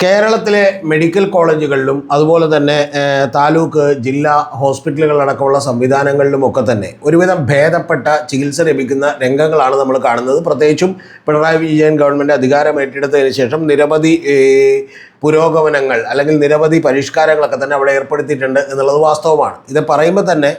കേരളത്തിലെ മെഡിക്കൽ കോളേജുകളിലും അതുപോലെ തന്നെ താലൂക്ക് ജില്ലാ ഹോസ്പിറ്റലുകളടക്കമുള്ള സംവിധാനങ്ങളിലുമൊക്കെ തന്നെ ഒരുവിധം ഭേദപ്പെട്ട ചികിത്സ ലഭിക്കുന്ന രംഗങ്ങളാണ് നമ്മൾ കാണുന്നത്. പ്രത്യേകിച്ചും പിണറായി വിജയൻ ഗവൺമെൻറ് അധികാരം ഏറ്റെടുത്തതിന് ശേഷം നിരവധി പുരോഗമനങ്ങൾ അല്ലെങ്കിൽ നിരവധി പരിഷ്കാരങ്ങളൊക്കെ തന്നെ അവിടെ ഏർപ്പെടുത്തിയിട്ടുണ്ട് എന്നുള്ളത് വാസ്തവമാണ്. ഇത് പറയുമ്പോൾ തന്നെ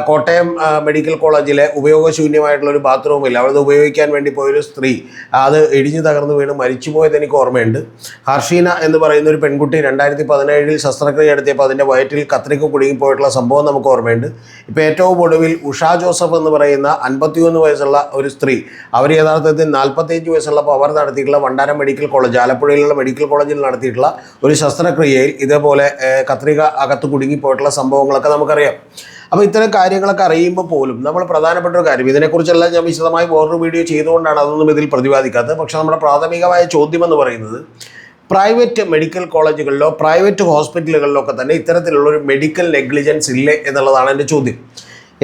കോട്ടയം മെഡിക്കൽ കോളേജിലെ ഉപയോഗശൂന്യമായിട്ടുള്ളൊരു ബാത്റൂമില്ല, അവിടെ ഉപയോഗിക്കാൻ വേണ്ടി പോയൊരു സ്ത്രീ അത് ഇടിഞ്ഞു തകർന്നു വീണ് മരിച്ചുപോയത് എനിക്ക് ഓർമ്മയുണ്ട്. ഹർഷീന എന്ന് പറയുന്ന ഒരു പെൺകുട്ടി 2017 ശസ്ത്രക്രിയ നടത്തിയപ്പോൾ അതിൻ്റെ വയറ്റിൽ കത്രിക കുടുങ്ങിപ്പോയിട്ടുള്ള സംഭവം നമുക്ക് ഓർമ്മയുണ്ട്. ഇപ്പോൾ ഏറ്റവും ഒടുവിൽ ഉഷ ജോസഫ് എന്ന് പറയുന്ന 51 വയസ്സുള്ള ഒരു സ്ത്രീ, അവർ യഥാർത്ഥത്തിൽ 45 വയസ്സുള്ളപ്പോൾ അവർ നടത്തിയിട്ടുള്ള വണ്ടാനം മെഡിക്കൽ കോളേജ്, ആലപ്പുഴയിലുള്ള മെഡിക്കൽ കോളേജിൽ നടത്തിയിട്ടുള്ള ഒരു ശസ്ത്രക്രിയയിൽ ഇതേപോലെ കത്രിക അകത്ത് കുടുങ്ങിപ്പോയിട്ടുള്ള സംഭവങ്ങളൊക്കെ നമുക്കറിയാം. അപ്പോൾ ഇത്തരം കാര്യങ്ങളൊക്കെ അറിയുമ്പോൾ പോലും നമ്മൾ പ്രധാനപ്പെട്ട ഒരു കാര്യം, ഇതിനെക്കുറിച്ചെല്ലാം ഞാൻ വിശദമായി വേറൊരു വീഡിയോ ചെയ്തുകൊണ്ടാണ് അതൊന്നും ഇതിൽ പ്രതിപാദിക്കാത്തത്. പക്ഷേ നമ്മുടെ പ്രാഥമികമായ ചോദ്യം എന്ന് പറയുന്നത്, പ്രൈവറ്റ് മെഡിക്കൽ കോളേജുകളിലോ പ്രൈവറ്റ് ഹോസ്പിറ്റലുകളിലോ ഒക്കെ തന്നെ ഇത്തരത്തിലുള്ളൊരു മെഡിക്കൽ നെഗ്ലിജൻസ് ഇല്ലേ എന്നുള്ളതാണ് എൻ്റെ ചോദ്യം.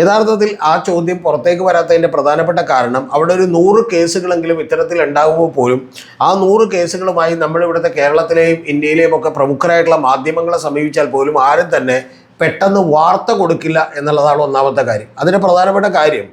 യഥാർത്ഥത്തിൽ ആ ചോദ്യം പുറത്തേക്ക് വരാത്തതിൻ്റെ പ്രധാനപ്പെട്ട കാരണം, അവിടെ ഒരു 100 കേസുകളെങ്കിലും ഇത്തരത്തിൽ ഉണ്ടാകുമ്പോൾ പോലും ആ 100 കേസുകളുമായി നമ്മളിവിടുത്തെ കേരളത്തിലെയും ഇന്ത്യയിലെയും ഒക്കെ പ്രമുഖരായിട്ടുള്ള മാധ്യമങ്ങളെ സമീപിച്ചാൽ പോലും ആരും തന്നെ പെട്ടെന്ന് വാർത്ത കൊടുക്കില്ല എന്നുള്ളതാണ് ഒന്നാമത്തെ കാര്യം. അതിൻ്റെ പ്രധാനപ്പെട്ട കാര്യം,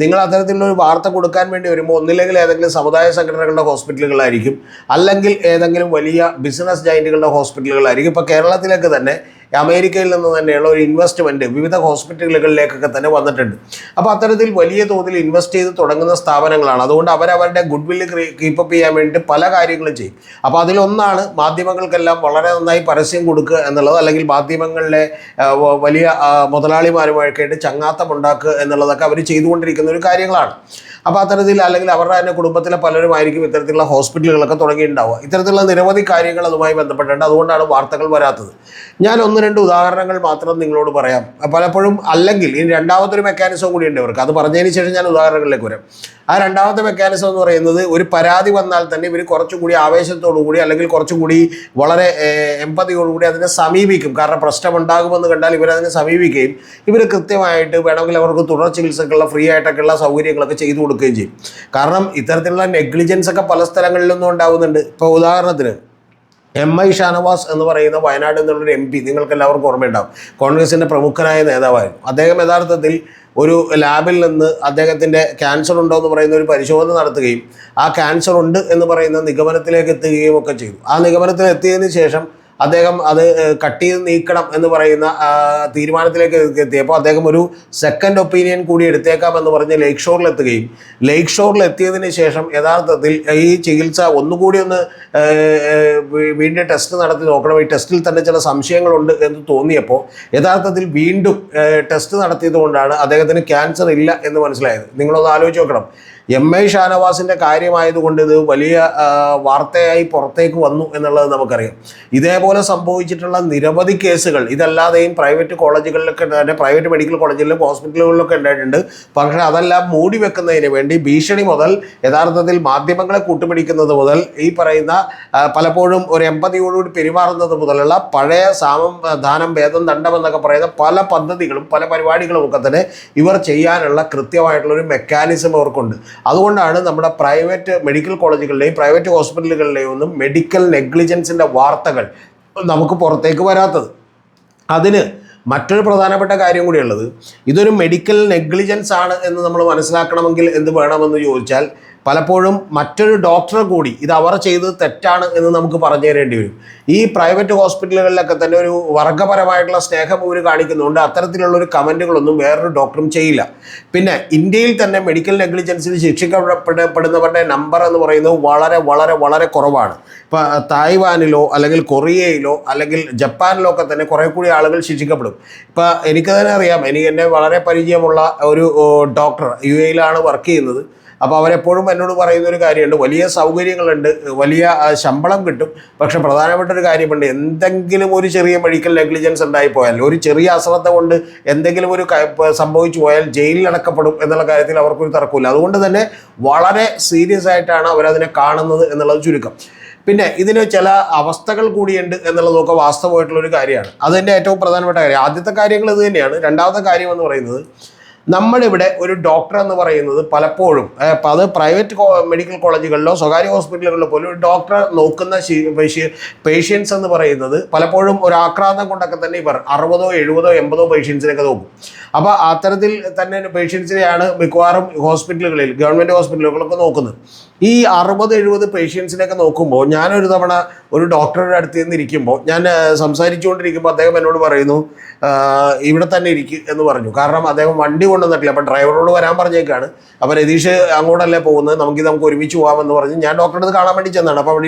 നിങ്ങൾ അത്തരത്തിലുള്ളൊരു വാർത്ത കൊടുക്കാൻ വേണ്ടി വരുമ്പോൾ ഒന്നില്ലെങ്കിൽ ഏതെങ്കിലും സമുദായ സംഘടനകളുടെ ഹോസ്പിറ്റലുകളായിരിക്കും, അല്ലെങ്കിൽ ഏതെങ്കിലും വലിയ ബിസിനസ് ജയൻറ്റുകളുടെ ഹോസ്പിറ്റലുകളായിരിക്കും. ഇപ്പോൾ കേരളത്തിലേക്ക് തന്നെ അമേരിക്കയിൽ നിന്ന് തന്നെയുള്ള ഒരു ഇൻവെസ്റ്റ്മെൻറ്റ് വിവിധ ഹോസ്പിറ്റലുകളിലേക്കൊക്കെ തന്നെ വന്നിട്ടുണ്ട്. അപ്പോൾ അത്തരത്തിൽ വലിയ തോതിൽ ഇൻവെസ്റ്റ് ചെയ്ത് തുടങ്ങുന്ന സ്ഥാപനങ്ങളാണ്. അതുകൊണ്ട് അവരവരുടെ ഗുഡ് വില്ല് കീപ്പപ്പ് ചെയ്യാൻ വേണ്ടി പല കാര്യങ്ങളും ചെയ്യും. അപ്പോൾ അതിലൊന്നാണ് മാധ്യമങ്ങൾക്കെല്ലാം വളരെ നന്നായി പരസ്യം കൊടുക്കുക എന്നുള്ളത്, അല്ലെങ്കിൽ മാധ്യമങ്ങളിലെ വലിയ മുതലാളിമാരുമായിട്ട് ചങ്ങാത്തം ഉണ്ടാക്കുക എന്നുള്ളതൊക്കെ അവർ ചെയ്തുകൊണ്ടിരിക്കുന്ന ഒരു കാര്യങ്ങളാണ്. അപ്പോൾ അത്തരത്തിൽ അല്ലെങ്കിൽ അവരുടെ തന്നെ കുടുംബത്തിലെ പലരുമായിരിക്കും ഇത്തരത്തിലുള്ള ഹോസ്പിറ്റലുകളൊക്കെ തുടങ്ങിയിട്ടുണ്ടാവുക. ഇത്തരത്തിലുള്ള നിരവധി കാര്യങ്ങൾ അതുമായി ബന്ധപ്പെട്ടിട്ടുണ്ട്. അതുകൊണ്ടാണ് വാർത്തകൾ വരാത്തത്. ഞാൻ 1-2 ഉദാഹരണങ്ങൾ മാത്രം നിങ്ങളോട് പറയാം. പലപ്പോഴും അല്ലെങ്കിൽ ഇനി രണ്ടാമത്തെ ഒരു മെക്കാനിസം കൂടി ഉണ്ട് ഇവർക്ക്. അത് പറഞ്ഞതിന് ശേഷം ഞാൻ ഉദാഹരണങ്ങളിലേക്ക് വരാം. ആ രണ്ടാമത്തെ മെക്കാനിസം എന്ന് പറയുന്നത്, ഒരു പരാതി വന്നാൽ തന്നെ ഇവർ കുറച്ചുകൂടി ആവേശത്തോടു കൂടി അല്ലെങ്കിൽ കുറച്ചുകൂടി വളരെ എമ്പതിയോടുകൂടി അതിനെ സമീപിക്കും. കാരണം പ്രശ്നമുണ്ടാകുമെന്ന് കണ്ടാൽ ഇവരതിനെ സമീപിക്കുകയും ഇവർ കൃത്യമായിട്ട് വേണമെങ്കിൽ അവർക്ക് തുടർ ചികിത്സക്കുള്ള ഫ്രീ ആയിട്ടൊക്കെയുള്ള സൗകര്യങ്ങളൊക്കെ ചെയ്തു കൊടുക്കുകയും ചെയ്യും. കാരണം ഇത്തരത്തിലുള്ള നെഗ്ലിജൻസ് ഒക്കെ പല സ്ഥലങ്ങളിലൊന്നും ഉണ്ടാകുന്നുണ്ട്. ഇപ്പോൾ ഉദാഹരണത്തിന് MI ഷാനവാസ് എന്ന് പറയുന്ന വയനാട് എന്നുള്ളൊരു MP, നിങ്ങൾക്ക് എല്ലാവർക്കും ഓർമ്മയുണ്ടാവും, കോൺഗ്രസിൻ്റെ പ്രമുഖനായ നേതാവായിരുന്നു. അദ്ദേഹം യഥാർത്ഥത്തിൽ ഒരു ലാബിൽ നിന്ന് അദ്ദേഹത്തിൻ്റെ ക്യാൻസർ ഉണ്ടോ എന്ന് പറയുന്ന ഒരു പരിശോധന നടത്തുകയും ആ ക്യാൻസർ ഉണ്ട് എന്ന് പറയുന്ന നിഗമനത്തിലേക്ക് എത്തുകയും ഒക്കെ ചെയ്തു. ആ നിഗമനത്തിൽ എത്തിയതിന് ശേഷം അദ്ദേഹം അത് കട്ട് ചെയ്ത് നീക്കണം എന്ന് പറയുന്ന തീരുമാനത്തിലേക്ക് എത്തിയപ്പോൾ അദ്ദേഹം ഒരു സെക്കൻഡ് ഒപ്പീനിയൻ കൂടി എടുത്തേക്കാമെന്ന് പറഞ്ഞ് ലേക്ക് ഷോറിലെത്തുകയും, ലേക്ക് ഷോറിലെത്തിയതിന് ശേഷം യഥാർത്ഥത്തിൽ ഈ ചികിത്സ ഒന്നുകൂടി വീണ്ടും ടെസ്റ്റ് നടത്തി നോക്കണം, ഈ ടെസ്റ്റിൽ തന്നെ ചില സംശയങ്ങളുണ്ട് എന്ന് തോന്നിയപ്പോൾ യഥാർത്ഥത്തിൽ വീണ്ടും ടെസ്റ്റ് നടത്തിയത് കൊണ്ടാണ് അദ്ദേഹത്തിന് ക്യാൻസർ ഇല്ല എന്ന് മനസ്സിലായത്. നിങ്ങളൊന്ന് ആലോചിച്ച് നോക്കണം. MI ഷാനവാസിൻ്റെ കാര്യമായതുകൊണ്ട് ഇത് വലിയ വാർത്തയായി പുറത്തേക്ക് വന്നു എന്നുള്ളത് നമുക്കറിയാം. ഇതേപോലെ സംഭവിച്ചിട്ടുള്ള നിരവധി കേസുകൾ ഇതല്ലാതെയും പ്രൈവറ്റ് കോളേജുകളിലൊക്കെ തന്നെ, പ്രൈവറ്റ് മെഡിക്കൽ കോളേജുകളിലും ഹോസ്പിറ്റലുകളിലൊക്കെ ഉണ്ടായിട്ടുണ്ട്. പക്ഷേ അതെല്ലാം മൂടി വെക്കുന്നതിന് വേണ്ടി ഭീഷണി മുതൽ യഥാർത്ഥത്തിൽ മാധ്യമങ്ങളെ കൂട്ടുപിടിക്കുന്നത് മുതൽ ഈ പറയുന്ന പലപ്പോഴും ഒരു എമ്പതിയോടുകൂടി പെരുമാറുന്നത് മുതലുള്ള പഴയ സാമം ദാനം ഭേദം ദണ്ഡം എന്നൊക്കെ പറയുന്ന പല പദ്ധതികളും പല പരിപാടികളും ഒക്കെ തന്നെ ഇവർ ചെയ്യാനുള്ള കൃത്യമായിട്ടുള്ളൊരു മെക്കാനിസം അവർക്കുണ്ട്. അതുകൊണ്ടാണ് നമ്മുടെ പ്രൈവറ്റ് മെഡിക്കൽ കോളേജുകളുടെയും പ്രൈവറ്റ് ഹോസ്പിറ്റലുകളുടെയും ഒന്നും മെഡിക്കൽ നെഗ്ലിജൻസിൻ്റെ വാർത്തകൾ നമുക്ക് പുറത്തേക്ക് വരാത്തത്. അതിന് മറ്റൊരു പ്രധാനപ്പെട്ട കാര്യം കൂടിയുള്ളത്, ഇതൊരു മെഡിക്കൽ നെഗ്ലിജൻസ് ആണ് എന്ന് നമ്മൾ മനസ്സിലാക്കണമെങ്കിൽ എന്ത് വേണമെന്ന് ചോദിച്ചാൽ, പലപ്പോഴും മറ്റൊരു ഡോക്ടറെ കൂടി ഇത് അവർ ചെയ്തത് തെറ്റാണ് എന്ന് നമുക്ക് പറഞ്ഞു തരേണ്ടി വരും. ഈ പ്രൈവറ്റ് ഹോസ്പിറ്റലുകളിലൊക്കെ തന്നെ ഒരു വർഗ്ഗപരമായിട്ടുള്ള സ്നേഹം ഇവർ കാണിക്കുന്നുണ്ട്. അത്തരത്തിലുള്ളൊരു കമൻറ്റുകളൊന്നും വേറൊരു ഡോക്ടറും ചെയ്യില്ല. പിന്നെ ഇന്ത്യയിൽ തന്നെ മെഡിക്കൽ നെഗ്ലിജൻസിൽ ശിക്ഷിക്കപ്പെടുന്നവരുടെ നമ്പർ എന്ന് പറയുന്നത് വളരെ വളരെ വളരെ കുറവാണ്. ഇപ്പോൾ തായ്വാനിലോ അല്ലെങ്കിൽ കൊറിയയിലോ അല്ലെങ്കിൽ ജപ്പാനിലോ ഒക്കെ തന്നെ കുറേ കൂടി ആളുകൾ ശിക്ഷിക്കപ്പെടും. ഇപ്പോൾ എനിക്ക് തന്നെ അറിയാം, എന്നെ വളരെ പരിചയമുള്ള ഒരു ഡോക്ടർ UAE വർക്ക് ചെയ്യുന്നത്. അപ്പോൾ അവരെപ്പോഴും എന്നോട് പറയുന്നൊരു കാര്യമുണ്ട്, വലിയ സൗകര്യങ്ങളുണ്ട്, വലിയ ശമ്പളം കിട്ടും, പക്ഷെ പ്രധാനപ്പെട്ട ഒരു കാര്യമുണ്ട്, എന്തെങ്കിലും ഒരു ചെറിയ മെഡിക്കൽ നെഗ്ലിജൻസ് ഉണ്ടായിപ്പോയാൽ, ഒരു ചെറിയ അശ്രദ്ധ കൊണ്ട് എന്തെങ്കിലും ഒരു സംഭവിച്ചു പോയാൽ ജയിലിൽ അടക്കപ്പെടും എന്നുള്ള കാര്യത്തിൽ അവർക്കൊരു തർക്കമില്ല. അതുകൊണ്ട് തന്നെ വളരെ സീരിയസ് ആയിട്ടാണ് അവരതിനെ കാണുന്നത് എന്നുള്ളത് ചുരുക്കം. പിന്നെ ഇതിന് ചില അവസ്ഥകൾ കൂടിയുണ്ട് എന്നുള്ളതൊക്കെ വാസ്തവമായിട്ടുള്ളൊരു കാര്യമാണ്. അതിൻ്റെ ഏറ്റവും പ്രധാനപ്പെട്ട കാര്യം. ആദ്യത്തെ കാര്യങ്ങൾ ഇത് തന്നെയാണ്. രണ്ടാമത്തെ കാര്യം എന്ന് പറയുന്നത്, നമ്മളിവിടെ ഒരു ഡോക്ടർ എന്ന് പറയുന്നത് പലപ്പോഴും അത് പ്രൈവറ്റ് മെഡിക്കൽ കോളേജുകളിലോ സ്വകാര്യ ഹോസ്പിറ്റലുകളിലോ പോലും ഒരു ഡോക്ടറെ നോക്കുന്ന പേഷ്യൻസ് എന്ന് പറയുന്നത് പലപ്പോഴും ഒരു ആക്രാന്തം കൊണ്ടൊക്കെ തന്നെ ഇവർ 60, 70, 80 പേഷ്യൻസിനൊക്കെ നോക്കും. അപ്പോൾ അത്തരത്തിൽ തന്നെ പേഷ്യൻസിനെയാണ് മിക്കവാറും ഹോസ്പിറ്റലുകളിൽ ഗവൺമെൻറ് ഹോസ്പിറ്റലുകളൊക്കെ നോക്കുന്നത്. ഈ 60, 70 പേഷ്യൻസിനെയൊക്കെ നോക്കുമ്പോൾ ഞാനൊരു തവണ ഒരു ഡോക്ടറുടെ അടുത്ത് നിന്നിരിക്കുമ്പോൾ ഞാൻ സംസാരിച്ചുകൊണ്ടിരിക്കുമ്പോൾ അദ്ദേഹം എന്നോട് പറയുന്നു ഇവിടെ തന്നെ ഇരിക്കും എന്ന് പറഞ്ഞു. കാരണം അദ്ദേഹം വണ്ടി കൊണ്ടുവന്നിട്ടില്ല. അപ്പോൾ ഡ്രൈവറോട് വരാൻ പറഞ്ഞേക്കാണ്. അപ്പോൾ രതീഷ് അങ്ങോട്ടല്ലേ പോകുന്നത്, നമുക്ക് ഒരുമിച്ച് പോകാമെന്ന് പറഞ്ഞ് ഞാൻ ഡോക്ടറെ അടുത്ത് കാണാൻ വേണ്ടി ചെന്നാണ്. അപ്പോൾ അവിടെ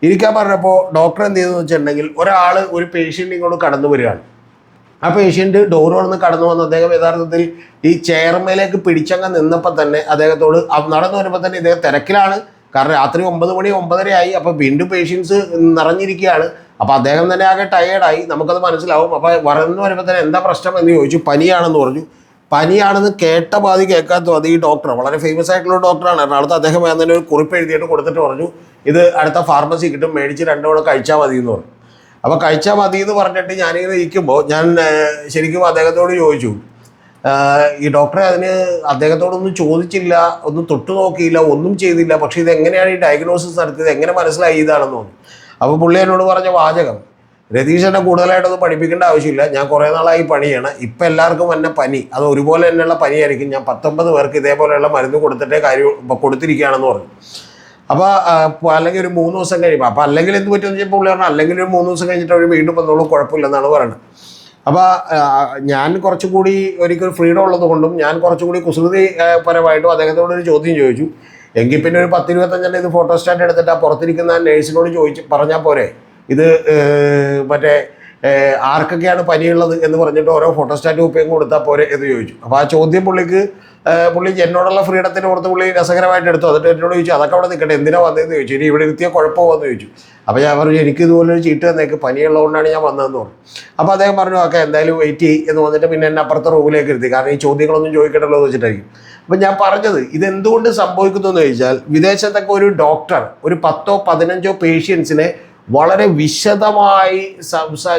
ഇരിക്കാൻ പറഞ്ഞപ്പോൾ ഡോക്ടർ എന്ത് ചെയ്തെന്ന് വെച്ചിട്ടുണ്ടെങ്കിൽ ഒരു പേഷ്യൻ്റ് ഇങ്ങോട്ട് കടന്നു വരികയാണ്. ആ പേഷ്യൻ്റ് ഡോർ തുറന്ന് കടന്നു വന്ന് അദ്ദേഹം യഥാർത്ഥത്തിൽ ഈ ചെയർമേലേക്ക് പിടിച്ചങ്ങ് നിന്നപ്പോൾ തന്നെ അദ്ദേഹത്തോട് നടന്നു വരുമ്പോൾ തന്നെ ഇദ്ദേഹം തിരക്കിലാണ്. കാരണം രാത്രി 9 മണി 9:30 ആയി. അപ്പോൾ വീണ്ടും പേഷ്യൻസ് നിറഞ്ഞിരിക്കുകയാണ്. അപ്പോൾ അദ്ദേഹം തന്നെ ആകെ ടയേർഡായി, നമുക്കത് മനസ്സിലാവും. അപ്പോൾ വളർന്നു വരുമ്പോൾ തന്നെ എന്താ പ്രശ്നം എന്ന് ചോദിച്ചു. പനിയാണെന്ന് പറഞ്ഞു. പനിയാണെന്ന് കേട്ട പാതി കേൾക്കാത്ത പാതി ഈ ഡോക്ടർ വളരെ ഫേമസ് ആയിട്ടുള്ള ഡോക്ടറാണ്. എറണാകുളത്ത് അദ്ദേഹം തന്നെ ഒരു കുറിപ്പ് എഴുതിയിട്ട് കൊടുത്തിട്ട് പറഞ്ഞു ഇത് അടുത്ത ഫാർമസി കിട്ടും, മേടിച്ച് 2 തവണ കഴിച്ചാൽ മതി എന്ന് പറഞ്ഞു. അപ്പോൾ കഴിച്ചാൽ മതി എന്ന് പറഞ്ഞിട്ട് ഞാനിങ്ങനെ ഇരിക്കുമ്പോൾ ഞാൻ ശരിക്കും അദ്ദേഹത്തോട് ചോദിച്ചു, ഈ ഡോക്ടറെ അദ്ദേഹത്തോടൊന്നും ചോദിച്ചില്ല, ഒന്നും തൊട്ടു നോക്കിയില്ല, ഒന്നും ചെയ്തില്ല, പക്ഷേ ഇതെങ്ങനെയാണ് ഈ ഡയഗ്നോസിസ് നടത്തിയത്, എങ്ങനെ മനസ്സിലായി ഇതാണെന്ന് തോന്നി. അപ്പോൾ പുള്ളി എന്നോട് പറഞ്ഞ വാചകം, രതീഷ് പഠിപ്പിക്കേണ്ട ആവശ്യമില്ല, ഞാൻ കുറേ നാളായി പണി ചെയ്യണം, ഇപ്പം എല്ലാവർക്കും തന്നെ പനി, അത് ഒരുപോലെ തന്നെയുള്ള പനിയായിരിക്കും, ഞാൻ 19 പേർക്ക് ഇതേപോലെയുള്ള മരുന്ന് കൊടുത്തിരിക്കുകയാണെന്ന് പറഞ്ഞു. അപ്പോൾ അല്ലെങ്കിൽ ഒരു 3 ദിവസം കഴിയുമ്പോൾ, അപ്പോൾ അല്ലെങ്കിൽ എന്ത് പറ്റുമെന്ന് വെച്ചപ്പോൾ പുള്ളി പറഞ്ഞു അല്ലെങ്കിൽ ഒരു 3 ദിവസം കഴിഞ്ഞിട്ട് അവർ വീണ്ടും വന്നോളൂ, കുഴപ്പമില്ലെന്നാണ് പറയുന്നത്. അപ്പോൾ ഞാൻ കുറച്ചുകൂടി ഒരിക്കൽ ഫ്രീഡം ഉള്ളത് കൊണ്ടും ഞാൻ കുറച്ചുകൂടി കുസൃതി പരമായിട്ടും അദ്ദേഹത്തോടൊരു ചോദ്യം ചോദിച്ചു. എങ്കിൽ പിന്നെ ഒരു 10-25 ഇത് ഫോട്ടോസ്റ്റാറ്റ് എടുത്തിട്ട് ആ പുറത്തിരിക്കുന്ന നേഴ്സിനോട് പറഞ്ഞാൽ പോരെ, ഇത് മറ്റേ ആർക്കൊക്കെയാണ് പനിയുള്ളത് എന്ന് പറഞ്ഞിട്ട് ഓരോ ഫോട്ടോസ്റ്റാറ്റ് കുപ്പിയും കൊടുത്താൽ പോരെ എന്ന് ചോദിച്ചു. അപ്പോൾ ആ ചോദ്യം പുള്ളി എന്നോടുള്ള ഫ്രീഡത്തിന് പുറത്ത് പുള്ളി രസകരമായിട്ട് എടുത്തു. എന്നിട്ട് എന്നോട് ചോദിച്ചു അതൊക്കെ അവിടെ നിൽക്കട്ടെ, എന്തിനാ വന്നതെന്ന് ചോദിച്ചു. ഇനി ഇവിടെ ഇരുത്തിയ കുഴപ്പമോന്ന് ചോദിച്ചു. അപ്പോൾ ഞാൻ പറഞ്ഞു എനിക്ക് ഇതുപോലൊരു ചീട്ട് തന്നേക്ക്, പനിയുള്ളതുകൊണ്ടാണ് ഞാൻ വന്നതെന്ന് പറഞ്ഞു. അപ്പോൾ അദ്ദേഹം പറഞ്ഞു ഓക്കെ എന്തായാലും വെയിറ്റ് ചെയ്യും എന്ന് പറഞ്ഞിട്ട് പിന്നെ എന്നെ അപ്പുറത്തെ റൂമിലേക്ക് ഇരുത്തി. കാരണം ഈ ചോദ്യങ്ങളൊന്നും ചോദിക്കണ്ടല്ലോ എന്ന് വെച്ചിട്ടായിരിക്കും. അപ്പം ഞാൻ പറഞ്ഞത് ഇതെന്തുകൊണ്ട് സംഭവിക്കുന്നു എന്ന് ചോദിച്ചാൽ, വിദേശത്തൊക്കെ ഒരു ഡോക്ടർ ഒരു 10-15 പേഷ്യൻസിനെ വളരെ വിശദമായി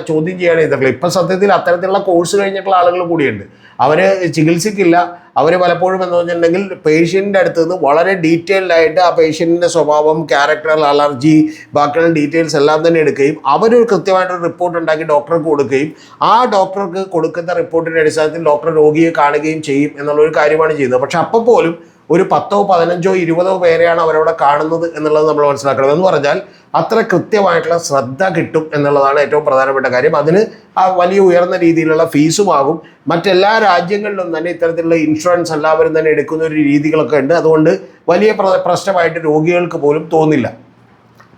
ചോദ്യം ചെയ്യാണ് ചെയ്തിട്ടുള്ളത്. ഇപ്പം സത്യത്തിൽ അത്തരത്തിലുള്ള കോഴ്സ് കഴിഞ്ഞിട്ടുള്ള ആളുകൾ കൂടിയുണ്ട്. അവർ ചികിത്സിക്കില്ല, അവർ പലപ്പോഴും എന്ന് പറഞ്ഞിട്ടുണ്ടെങ്കിൽ പേഷ്യൻ്റെ അടുത്ത് നിന്ന് വളരെ ഡീറ്റെയിൽഡായിട്ട് ആ പേഷ്യൻറ്റിൻ്റെ സ്വഭാവം, ക്യാരക്ടർ, അലർജി, ബാക്കിയുള്ള ഡീറ്റെയിൽസ് എല്ലാം തന്നെ എടുക്കുകയും അവരൊരു കൃത്യമായിട്ടൊരു റിപ്പോർട്ട് ഉണ്ടാക്കി ഡോക്ടർക്ക് കൊടുക്കുകയും ആ ഡോക്ടർക്ക് കൊടുക്കുന്ന റിപ്പോർട്ടിൻ്റെ അടിസ്ഥാനത്തിൽ ഡോക്ടർ രോഗിയെ കാണുകയും ചെയ്യും എന്നുള്ളൊരു കാര്യമാണ് ചെയ്യുന്നത്. പക്ഷെ അപ്പോൾ പോലും ഒരു 10-15-20 പേരെയാണ് അവരവിടെ കാണുന്നത് എന്നുള്ളത് നമ്മൾ മനസ്സിലാക്കണം. എന്ന് പറഞ്ഞാൽ അത്ര കൃത്യമായിട്ടുള്ള ശ്രദ്ധ കിട്ടും എന്നുള്ളതാണ് ഏറ്റവും പ്രധാനപ്പെട്ട കാര്യം. അതിന് ആ വലിയ ഉയർന്ന രീതിയിലുള്ള ഫീസുമാകും. മറ്റെല്ലാ രാജ്യങ്ങളിലും തന്നെ ഇത്തരത്തിലുള്ള ഇൻഷുറൻസ് എല്ലാവരും തന്നെ എടുക്കുന്ന ഒരു രീതികളൊക്കെ ഉണ്ട്. അതുകൊണ്ട് വലിയ പ്രശ്നമായിട്ട് രോഗികൾക്ക് പോലും തോന്നില്ല.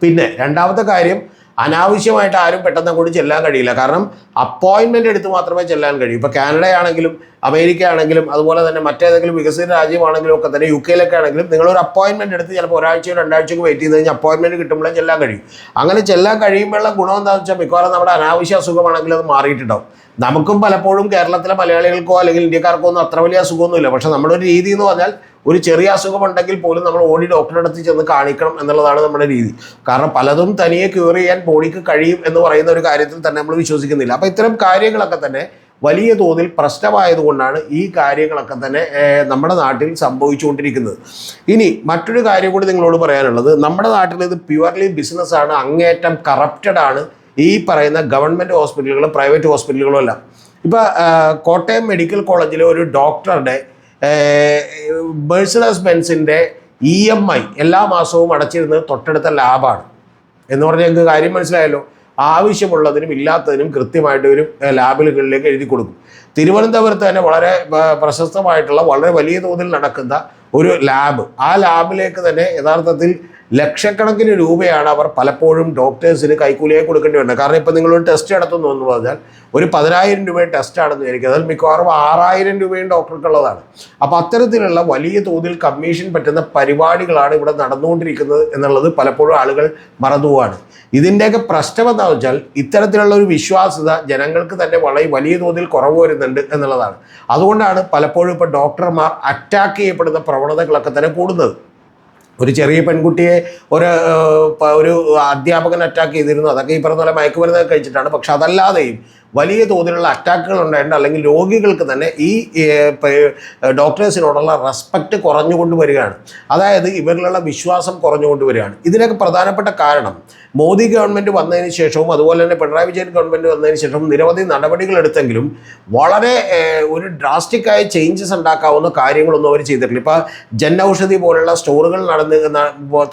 പിന്നെ രണ്ടാമത്തെ കാര്യം, അനാവശ്യമായിട്ട് ആരും പെട്ടെന്ന് അങ്ങോട്ട് ചെല്ലാൻ കഴിയില്ല. കാരണം അപ്പോയിൻമെൻ്റ് എടുത്ത് മാത്രമേ ചെല്ലാൻ കഴിയൂ. ഇപ്പോൾ കാനഡയാണെങ്കിലും അമേരിക്ക ആണെങ്കിലും അതുപോലെ തന്നെ മറ്റേതെങ്കിലും വികസിത രാജ്യമാണെങ്കിലും ഒക്കെ തന്നെ UK ആണെങ്കിലും നിങ്ങളൊരു അപ്പോയിൻമെൻ്റ് എടുത്ത് ചിലപ്പോൾ 1 ആഴ്ചയോ 2 ആഴ്ചയോ വെയിറ്റ് ചെയ്ത് കഴിഞ്ഞാൽ അപ്പോയിൻമെൻറ്റ് കിട്ടുമ്പോഴേ ചെല്ലാൻ കഴിയും. അങ്ങനെ ചെല്ലാൻ കഴിയുമ്പോഴുള്ള ഗുണം എന്താണെന്ന് വെച്ചാൽ മിക്കവാറും നമ്മുടെ അനാവശ്യ അസുഖമാണെങ്കിൽ അത് മാറിയിട്ടുണ്ടാവും. നമുക്കും പലപ്പോഴും കേരളത്തിലെ മലയാളികൾക്കോ അല്ലെങ്കിൽ ഇന്ത്യക്കാർക്കോ ഒന്നും അത്ര വലിയ അസുഖമൊന്നുമില്ല. പക്ഷെ നമ്മുടെ ഒരു രീതി എന്ന് പറഞ്ഞാൽ ഒരു ചെറിയ അസുഖമുണ്ടെങ്കിൽ പോലും നമ്മൾ ഓടി ഡോക്ടറുടെ അടുത്ത് ചെന്ന് കാണിക്കണം എന്നുള്ളതാണ് നമ്മുടെ രീതി. കാരണം പലതും തനിയെ ക്യൂർ ചെയ്യാൻ ബോഡിക്ക് കഴിയും എന്ന് പറയുന്ന ഒരു കാര്യത്തിൽ തന്നെ നമ്മൾ വിശ്വസിക്കുന്നില്ല. അപ്പോൾ ഇത്തരം കാര്യങ്ങളൊക്കെ തന്നെ വലിയ തോതിൽ പ്രശ്നമായതുകൊണ്ടാണ് ഈ കാര്യങ്ങളൊക്കെ തന്നെ നമ്മുടെ നാട്ടിൽ സംഭവിച്ചുകൊണ്ടിരിക്കുന്നത്. ഇനി മറ്റൊരു കാര്യം കൂടി നിങ്ങളോട് പറയാനുള്ളത്, നമ്മുടെ നാട്ടിൽ ഇത് പ്യുവർലി ബിസിനസ്സാണ്, അങ്ങേയറ്റം കറപ്റ്റഡ് ആണ് ഈ പറയുന്ന ഗവൺമെൻറ് ഹോസ്പിറ്റലുകളും പ്രൈവറ്റ് ഹോസ്പിറ്റലുകളും എല്ലാം. ഇപ്പോൾ കോട്ടയം മെഡിക്കൽ കോളേജിലെ ഒരു ഡോക്ടറുടെ മെഴ്സിഡസ് ബെൻസിൻ്റെ EMI എല്ലാ മാസവും അടച്ചിരുന്നത് തൊട്ടടുത്ത ലാബാണ്. എന്ന് പറഞ്ഞാൽ ഞങ്ങൾക്ക് കാര്യം മനസ്സിലായല്ലോ. ആവശ്യമുള്ളതിനും ഇല്ലാത്തതിനും കൃത്യമായിട്ട് ഒരു ലാബുകളിലേക്ക് എഴുതി കൊടുക്കും. തിരുവനന്തപുരത്ത് തന്നെ വളരെ പ്രശസ്തമായിട്ടുള്ള വളരെ വലിയ തോതിൽ നടക്കുന്ന ഒരു ലാബ്, ആ ലാബിലേക്ക് തന്നെ യഥാർത്ഥത്തിൽ ലക്ഷക്കണക്കിന് രൂപയാണ് അവർ പലപ്പോഴും ഡോക്ടേഴ്സിന് കൈക്കൂലിയായി കൊടുക്കേണ്ടി വരുന്നത്. കാരണം ഇപ്പം നിങ്ങളൊരു ടെസ്റ്റ് നടത്തുന്നു എന്ന് പറഞ്ഞാൽ ഒരു 10,000 രൂപയും ടെസ്റ്റാണെന്ന് വിചാരിക്കുക, അതിൽ മിക്കവാറും 6,000 രൂപയും ഡോക്ടർക്കുള്ളതാണ്. അപ്പോൾ അത്തരത്തിലുള്ള വലിയ തോതിൽ കമ്മീഷൻ പറ്റുന്ന പരിപാടികളാണ് ഇവിടെ നടന്നുകൊണ്ടിരിക്കുന്നത് എന്നുള്ളത് പലപ്പോഴും ആളുകൾ മറന്നുപോവാണ്. ഇതിൻ്റെയൊക്കെ പ്രശ്നം എന്താണെന്ന് വെച്ചാൽ ഇത്തരത്തിലുള്ള ഒരു വിശ്വാസ്യത ജനങ്ങൾക്ക് തന്നെ വളരെ വലിയ തോതിൽ കുറവ് വരുന്നുണ്ട് എന്നുള്ളതാണ്. അതുകൊണ്ടാണ് പലപ്പോഴും ഇപ്പോൾ ഡോക്ടർമാർ അറ്റാക്ക് ചെയ്യപ്പെടുന്ന പ്രവണതകളൊക്കെ തന്നെ കൂടുന്നത്. ഒരു ചെറിയ പെൺകുട്ടിയെ ഒരു അധ്യാപകൻ അറ്റാക്ക് ചെയ്തിരുന്നു, അതൊക്കെ ഈ പറഞ്ഞ പോലെ മയക്കുമരുന്നൊക്കെ കഴിച്ചിട്ടാണ്. പക്ഷെ അതല്ലാതെയും വലിയ തോതിലുള്ള അറ്റാക്കുകൾ ഉണ്ടായിട്ടുണ്ട്, അല്ലെങ്കിൽ രോഗികൾക്ക് തന്നെ ഈ ഡോക്ടേഴ്സിനോടുള്ള റെസ്പെക്റ്റ് കുറഞ്ഞുകൊണ്ട് വരികയാണ്. അതായത് ഇവരിലുള്ള വിശ്വാസം കുറഞ്ഞുകൊണ്ട് വരികയാണ്. ഇതിനൊക്കെ പ്രധാനപ്പെട്ട കാരണം മോദി ഗവൺമെൻറ് വന്നതിന് ശേഷവും അതുപോലെ തന്നെ പിണറായി വിജയൻ ഗവൺമെൻറ് വന്നതിന് ശേഷവും നിരവധി നടപടികൾ എടുത്തെങ്കിലും വളരെ ഒരു ഡ്രാസ്റ്റിക്കായ ചേഞ്ചസ് ഉണ്ടാക്കാവുന്ന കാര്യങ്ങളൊന്നും അവർ ചെയ്തിട്ടില്ല. ഇപ്പോൾ ജൻ ഔഷധി പോലുള്ള സ്റ്റോറുകൾ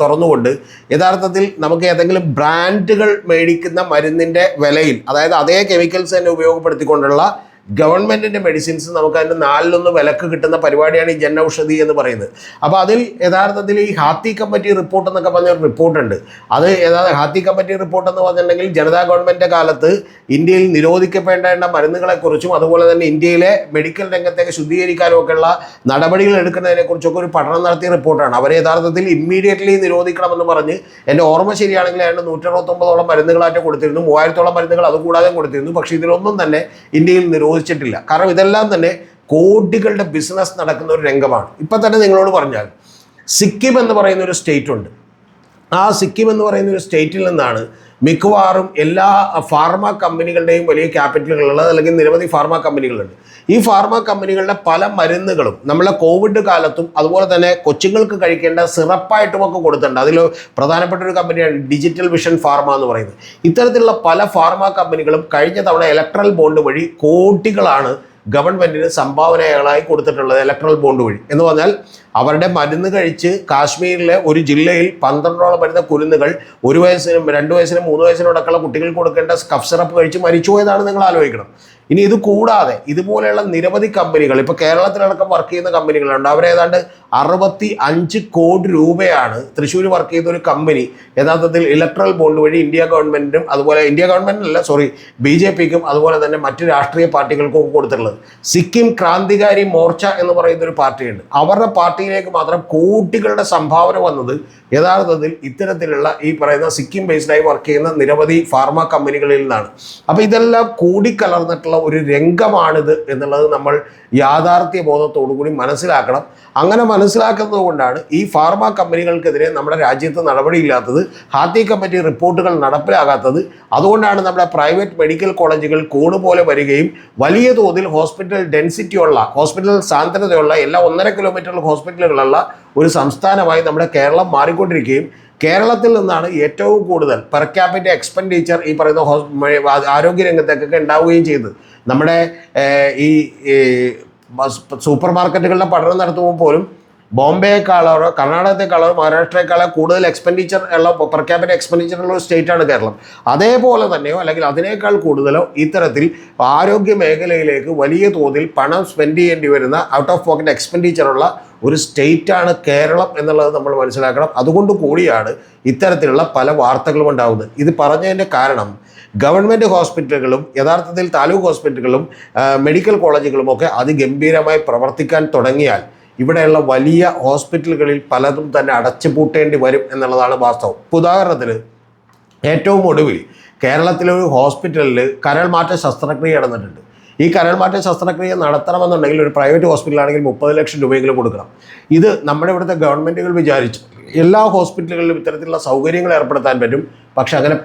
തുറന്നുകൊണ്ട് യഥാർത്ഥത്തിൽ നമുക്ക് ഏതെങ്കിലും ബ്രാൻഡുകൾ മേടിക്കുന്ന മരുന്നിൻ്റെ വിലയിൽ, അതായത് അതേ കെമിക്കൽസ് തന്നെ ഉപയോഗപ്പെടുത്തിക്കൊണ്ടുള്ള ഗവൺമെൻറ്റിൻ്റെ മെഡിസിൻസ് നമുക്ക് അതിൻ്റെ 4-1 വിലക്ക് കിട്ടുന്ന പരിപാടിയാണ് ഈ ജൻ ഔഷധി എന്ന് പറയുന്നത്. അപ്പോൾ അതിൽ യഥാർത്ഥത്തിൽ ഈ ഹാത്തി കമ്മിറ്റി റിപ്പോർട്ട് എന്നൊക്കെ പറഞ്ഞൊരു റിപ്പോർട്ടുണ്ട്. അത് ഹാത്തി കമ്മിറ്റി റിപ്പോർട്ട് എന്ന് പറഞ്ഞിട്ടുണ്ടെങ്കിൽ ജനതാ ഗവൺമെൻറ് കാലത്ത് ഇന്ത്യയിൽ നിരോധിക്കപ്പെടേണ്ട മരുന്നുകളെക്കുറിച്ചും അതുപോലെ തന്നെ ഇന്ത്യയിലെ മെഡിക്കൽ രംഗത്തേക്ക് ശുദ്ധീകരിക്കാനും ഒക്കെയുള്ള നടപടികൾ എടുക്കുന്നതിനെക്കുറിച്ചൊക്കെ ഒരു പഠനം നടത്തിയ റിപ്പോർട്ടാണ്. അവർ യഥാർത്ഥത്തിൽ ഇമ്മീഡിയറ്റ്ലി നിരോധിക്കണമെന്ന് പറഞ്ഞ്, എൻ്റെ ഓർമ്മ ശരിയാണെങ്കിൽ ഏതാണ്ട് 169ഓളം മരുന്നുകളായിട്ട് കൊടുത്തിരുന്നു, 3000ഓളം മരുന്നുകൾ അതുകൂടാതെ കൊടുത്തിരുന്നു. പക്ഷേ ഇതിലൊന്നും തന്നെ ഇന്ത്യയിൽ നിരോധിച്ചിട്ടില്ല. കാരണം ഇതെല്ലാം തന്നെ കോടികളുടെ ബിസിനസ് നടക്കുന്ന ഒരു രംഗമാണ്. ഇപ്പം തന്നെ നിങ്ങളോട് പറഞ്ഞാൽ സിക്കിം എന്ന് പറയുന്ന ഒരു സ്റ്റേറ്റ് ഉണ്ട്. ആ സിക്കിം എന്ന് പറയുന്ന ഒരു സ്റ്റേറ്റിൽ നിന്നാണ് മിക്കവാറും എല്ലാ ഫാർമ കമ്പനികളുടെയും വലിയ ക്യാപിറ്റലുകളുള്ളത്, അല്ലെങ്കിൽ നിരവധി ഫാർമ കമ്പനികളുണ്ട്. ഈ ഫാർമ കമ്പനികളുടെ പല മരുന്നുകളും നമ്മളെ കോവിഡ് കാലത്തും അതുപോലെ തന്നെ കൊച്ചുങ്ങൾക്ക് കഴിക്കേണ്ട സിറപ്പായിട്ടുമൊക്കെ കൊടുത്തിട്ടുണ്ട്. അതിൽ പ്രധാനപ്പെട്ട ഒരു കമ്പനിയാണ് ഡിജിറ്റൽ വിഷൻ ഫാർമ എന്ന് പറയുന്നത്. ഇത്തരത്തിലുള്ള പല ഫാർമ കമ്പനികളും കഴിഞ്ഞ തവണ ഇലക്ട്രൽ ബോണ്ട് വഴി കോടികളാണ് ഗവൺമെൻറ്റിന് സംഭാവനകളായി കൊടുത്തിട്ടുള്ളത്. ഇലക്ട്രൽ ബോണ്ട് വഴി എന്ന് പറഞ്ഞാൽ അവരുടെ മരുന്ന് കഴിച്ച് കാശ്മീരിലെ ഒരു ജില്ലയിൽ 12ഓളം വരുന്ന കുരുന്നുകൾ 1 വയസ്സിനും 2 വയസ്സിനും 3 വയസ്സിനോടൊക്കെയുള്ള കുട്ടികൾക്ക് കൊടുക്കേണ്ട കഫ് സിറപ്പ് കഴിച്ച് മരിച്ചുപോയതാണ് നിങ്ങൾ ആലോചിക്കണം. ഇനി ഇത് കൂടാതെ ഇതുപോലെയുള്ള നിരവധി കമ്പനികൾ ഇപ്പോൾ കേരളത്തിലടക്കം വർക്ക് ചെയ്യുന്ന കമ്പനികളുണ്ട്. അവരേതാണ്ട് 65 കോടി രൂപയാണ് തൃശ്ശൂർ വർക്ക് ചെയ്ത ഒരു കമ്പനി യഥാർത്ഥത്തിൽ ഇലക്ട്രൽ ബോണ്ട് വഴി ഇന്ത്യ ഗവൺമെൻറ്റിനും അതുപോലെ BJPക്കും അതുപോലെ തന്നെ മറ്റ് രാഷ്ട്രീയ പാർട്ടികൾക്കും കൊടുത്തിട്ടുള്ളത്. സിക്കിം ക്രാന്തികാരി മോർച്ച എന്ന് പറയുന്ന ഒരു പാർട്ടിയുണ്ട്. അവരുടെ പാർട്ടിയിലേക്ക് മാത്രം കോടികളുടെ സംഭാവന വന്നത് യഥാർത്ഥത്തിൽ ഇത്തരത്തിലുള്ള ഈ പറയുന്ന സിക്കിം ബേസ്ഡായി വർക്ക് ചെയ്യുന്ന നിരവധി ഫാർമ കമ്പനികളിൽ നിന്നാണ്. അപ്പോൾ ഇതെല്ലാം കൂടിക്കലർന്നിട്ടുള്ള ഒരു രംഗമാണിത് എന്നുള്ളത് നമ്മൾ യാഥാർത്ഥ്യ ബോധത്തോടു കൂടി മനസ്സിലാക്കണം. അങ്ങനെ മനസ്സിലാക്കുന്നത് കൊണ്ടാണ് ഈ ഫാർമ കമ്പനികൾക്കെതിരെ നമ്മുടെ രാജ്യത്ത് നടപടിയില്ലാത്തത്, ഹാത്തി കമ്മിറ്റി റിപ്പോർട്ടുകൾ നടപ്പിലാകാത്തത്. അതുകൊണ്ടാണ് നമ്മുടെ പ്രൈവറ്റ് മെഡിക്കൽ കോളേജുകൾ കൂണുപോലെ വരികയും വലിയ തോതിൽ ഹോസ്പിറ്റൽ ഡെൻസിറ്റിയുള്ള, ഹോസ്പിറ്റൽ സാന്ദ്രതയുള്ള എല്ലാ 1.5 കിലോമീറ്റർ ഹോസ്പിറ്റലുകളുള്ള ഒരു സംസ്ഥാനമായി നമ്മുടെ കേരളം മാറിക്കൊണ്ടിരിക്കുകയും കേരളത്തിൽ നിന്നാണ് ഏറ്റവും കൂടുതൽ പെർ ക്യാപിറ്റ എക്സ്പെൻഡിച്ചർ ഈ പറയുന്ന ആരോഗ്യരംഗത്തേക്കൊക്കെ ഉണ്ടാവുകയും ചെയ്തത്. നമ്മുടെ ഈ സൂപ്പർ മാർക്കറ്റുകളുടെ പഠനം നടത്തുമ്പോൾ പോലും ബോംബെയെക്കാളോ കർണാടകത്തെക്കാളോ മഹാരാഷ്ട്രയെക്കാളോ കൂടുതൽ എക്സ്പെൻഡിച്ചർ ഉള്ള പെർ ക്യാപിറ്റ എക്സ്പെൻഡിച്ചർ ഉള്ള ഒരു സ്റ്റേറ്റാണ് കേരളം. അതേപോലെ തന്നെയോ അല്ലെങ്കിൽ അതിനേക്കാൾ കൂടുതലോ ഇത്തരത്തിൽ ആരോഗ്യ മേഖലയിലേക്ക് വലിയ തോതിൽ പണം സ്പെൻഡ് ചെയ്യേണ്ടി വരുന്ന ഔട്ട് ഓഫ് പോക്കറ്റ് എക്സ്പെൻഡിച്ചറുള്ള ഒരു സ്റ്റേറ്റാണ് കേരളം എന്നുള്ളത് നമ്മൾ മനസ്സിലാക്കണം. അതുകൊണ്ട് കൂടിയാണ് ഇത്തരത്തിലുള്ള പല വാർത്തകളും ഉണ്ടാകുന്നത്. ഇത് പറഞ്ഞതിൻ്റെ കാരണം ഗവൺമെൻറ് ഹോസ്പിറ്റലുകളും യഥാർത്ഥത്തിൽ താലൂക്ക് ഹോസ്പിറ്റലുകളും മെഡിക്കൽ കോളേജുകളുമൊക്കെ അതിഗംഭീരമായി പ്രവർത്തിക്കാൻ തുടങ്ങിയാൽ ഇവിടെയുള്ള വലിയ ഹോസ്പിറ്റലുകളിൽ പലതും തന്നെ അടച്ചുപൂട്ടേണ്ടി വരും എന്നുള്ളതാണ് വാസ്തവം. ഉദാഹരണത്തിന് ഏറ്റവും ഒടുവിൽ കേരളത്തിലെ ഒരു ഹോസ്പിറ്റലിൽ കരൾമാറ്റ ശസ്ത്രക്രിയ നടന്നിട്ടുണ്ട്. ഈ കരൾമാറ്റ ശസ്ത്രക്രിയ നടത്തണമെന്നുണ്ടെങ്കിൽ ഒരു പ്രൈവറ്റ് ഹോസ്പിറ്റലാണെങ്കിൽ 30 ലക്ഷം രൂപയെങ്കിലും കൊടുക്കണം. ഇത് നമ്മുടെ ഇവിടുത്തെ ഗവൺമെൻറ്റുകൾ വിചാരിച്ചു എല്ലാ ഹോസ്പിറ്റലുകളിലും ഇത്തരത്തിലുള്ള സൗകര്യങ്ങൾ ഏർപ്പെടുത്താൻ പറ്റും. പക്ഷെ അങ്ങനെ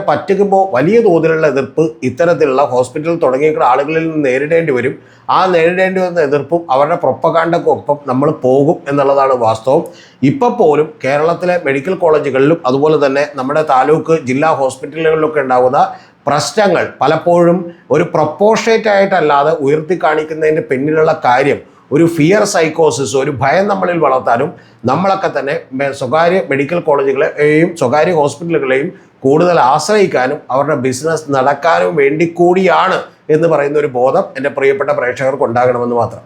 പറ്റുമ്പോൾ വലിയ തോതിലുള്ള എതിർപ്പ് ഇത്തരത്തിലുള്ള ഹോസ്പിറ്റൽ തുടങ്ങിയിട്ടുള്ള ആളുകളിൽ നിന്ന് നേരിടേണ്ടി വരും. ആ നേരിടേണ്ടി വരുന്ന എതിർപ്പും അവരുടെ പ്രൊപ്പഗാണ്ടക്കൊപ്പം നമ്മൾ പോകും എന്നുള്ളതാണ് വാസ്തവം. ഇപ്പോൾ പോലും കേരളത്തിലെ മെഡിക്കൽ കോളേജുകളിലും അതുപോലെ തന്നെ നമ്മുടെ താലൂക്ക് ജില്ലാ ഹോസ്പിറ്റലുകളിലൊക്കെ ഉണ്ടാകുന്ന പ്രശ്നങ്ങൾ പലപ്പോഴും ഒരു പ്രൊപ്പോർഷനേറ്റ് ആയിട്ടല്ലാതെ ഉയർത്തി കാണിക്കുന്നതിൻ്റെ പിന്നിലുള്ള കാര്യം ഒരു ഫിയർ സൈക്കോസിസ്, ഒരു ഭയം നമ്മളിൽ വളർത്താനും നമ്മളൊക്കെ തന്നെ സ്വകാര്യ മെഡിക്കൽ കോളേജുകളെയും സ്വകാര്യ ഹോസ്പിറ്റലുകളെയും കൂടുതൽ ആശ്രയിക്കാനും അവരുടെ ബിസിനസ് നടക്കാനും വേണ്ടി കൂടിയാണ് എന്ന് പറയുന്ന ഒരു ബോധം എൻ്റെ പ്രിയപ്പെട്ട പ്രേക്ഷകർക്ക് ഉണ്ടാകണമെന്ന് മാത്രം.